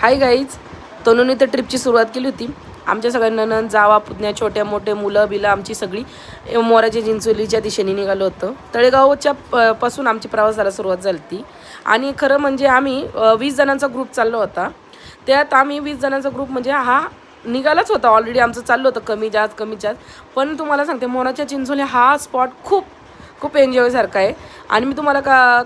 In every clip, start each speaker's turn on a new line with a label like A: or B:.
A: Hi guys, तनुनी तर ट्रिपची सुरुवात केली होती. आमच्या सगळ्यांना जावा पुतण्या छोट्या मोठे मुलं बिलं आमची सगळी मोराच्या चिंचोलीच्या दिशेने निघालो होतो. तळेगावच्या पासून आमची प्रवासाला सुरुवात झाली होती. आणि खरं म्हणजे आम्ही 20 जणांचा ग्रुप चाललो होता. त्यात आम्ही 20 जणांचा ग्रुप म्हणजे हा निघालाच होता ऑलरेडी. आमचं चाललं होतं कमी जास्त. पण तुम्हाला सांगते, मोराच्या चिंचोली हा स्पॉट खूप खूप एन्जॉयसारखा आहे. आणि मी तुम्हाला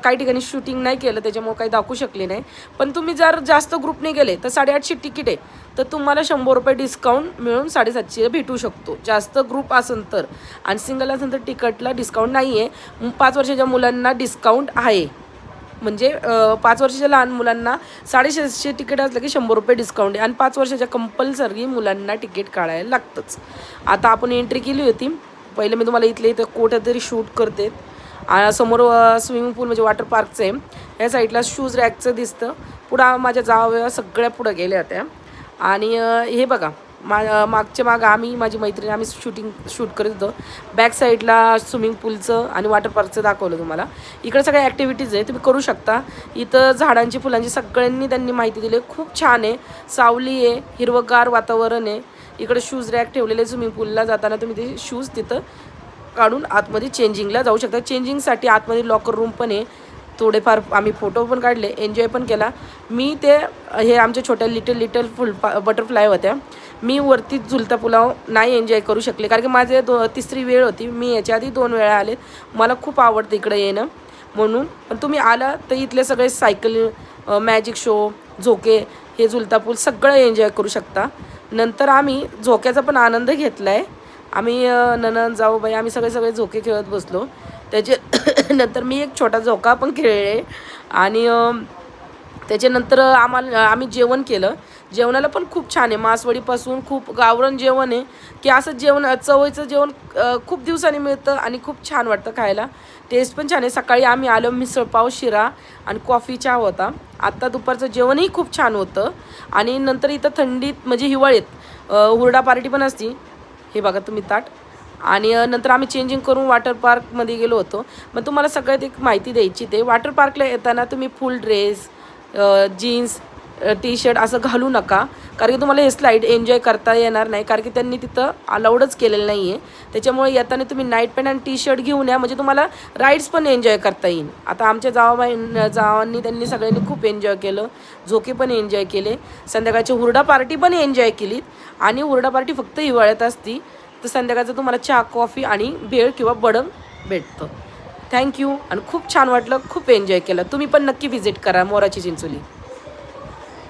A: काही ठिकाणी शूटिंग नाही केलं, त्याच्यामुळे काही दाखवू शकले नाही. पण तुम्ही जर जास्त ग्रुपने गेले तर 850 तिकीट आहे, तर तुम्हाला 100 रुपये डिस्काउंट मिळून 750 भेटू शकतो, जास्त ग्रुप असेल तर. आणि सिंगल असेल तर तिकीटला डिस्काउंट नाही आहे. 5 वर्षाच्या मुलांना डिस्काउंट आहे. म्हणजे 5 वर्षाच्या लहान मुलांना 750 तिकीट असलं की 100 रुपये डिस्काउंट आहे. आणि 5 वर्षाच्या कंपल्सरी मुलांना तिकीट काढायला लागतंच. आता आपण एंट्री केली होती. पहिले मी तुम्हाला इथं कुठेतरी शूट करते. समोर स्विमिंग पूल म्हणजे वॉटर पार्कचं आहे. या साईडला शूज रॅकचं दिसतं. पुढं माझ्या जावया सगळ्या पुढं गेल्या होत्या. आणि हे बघा, मागं आम्ही माझी मैत्रीण आम्ही शूट करत होतो. बॅक साईडला स्विमिंग पूलचं आणि वॉटर पार्कचं दाखवलं तुम्हाला. इकडे सगळ्या ॲक्टिव्हिटीज आहे, तुम्ही करू शकता. इथं झाडांची फुलांची सगळ्यांनी त्यांनी माहिती दिली. खूप छान आहे, सावली आहे, हिरवंगार वातावरण आहे. इकडे शूज रॅक ठेवलेले. स्विमिंग पूलला जाताना तुम्ही ते शूज तिथं काढून आतमध्ये चेंजिंगला जाऊ शकता. चेंजिंगसाठी आतमध्ये लॉकर रूम पण आहे. थोडेफार आम्ही फोटो पण काढले, एन्जॉय पण केला. मी ते हे आमच्या छोट्या लिटल बटरफ्लाय होत्या. मी वरती झुलता पुलाव नाही एन्जॉय करू शकले, कारण की माझे तिसरी वेळ होती. मी याच्या आधी 2 वेळा आले. मला खूप आवडतं इकडे येणं म्हणून. पण तुम्ही आला तर इथले सगळे सायकल, मॅजिक शो, झोके, हे झुलता पूल सगळं एन्जॉय करू शकता. नंतर आम्ही झोक्याचा पण आनंद घेतला आहे. आम्ही नणंद जाऊबाई आम्ही सगळे झोके खेळत बसलो. त्याचे नंतर मी एक छोटा झोका पण खेळले. आणि त्याच्यानंतर आम्ही जेवण केलं. जेवणाला पण खूप छान आहे. मासवडीपासून खूप गावरान जेवण आहे, की असं जेवण चवळीचं जेवण खूप दिवसांनी मिळतं आणि खूप छान वाटतं खायला. टेस्ट पण छान आहे. सकाळी आम्ही आलो, मिसळपाव, शिरा आणि कॉफी चहा होता. आत्ता दुपारचं जेवणही खूप छान होतं. आणि नंतर इथं थंडीत म्हणजे हिवाळ्यात हुरडा पार्टी पण असती. हे बघा तुम्ही ताट. आणि नंतर आम्ही चेंजिंग करून वॉटर पार्कमध्ये गेलो होतो. मग तुम्हाला सगळ्यात एक माहिती द्यायची, ते वॉटर पार्कला येताना तुम्ही full dress, jeans, T shirt असं घालू नका, कारण की तुम्हाला हे स्लाईड एन्जॉय करता येणार नाही, कारण की त्यांनी तिथं अलाउडच केलेलं नाही आहे. त्याच्यामुळे येताना तुम्ही नाईट पॅन्ट आणि टी शर्ट घेऊन या, म्हणजे तुम्हाला राईड्स पण एन्जॉय करता येईल. आता आमच्या जावांनी त्यांनी सगळ्यांनी खूप एन्जॉय केलं. झोके पण एन्जॉय केले. संध्याकाळची हुरडा पार्टी पण एन्जॉय केली. आणि हुरडा पार्टी फक्त हिवाळ्यात असती. तर संध्याकाळचं तुम्हाला चहा, कॉफी आणि भेळ किंवा बडंग भेटतं. थँक्यू. आणि खूप छान वाटलं, खूप एन्जॉय केलं. तुम्ही पण नक्की व्हिजिट करा मोराची चिंचोली.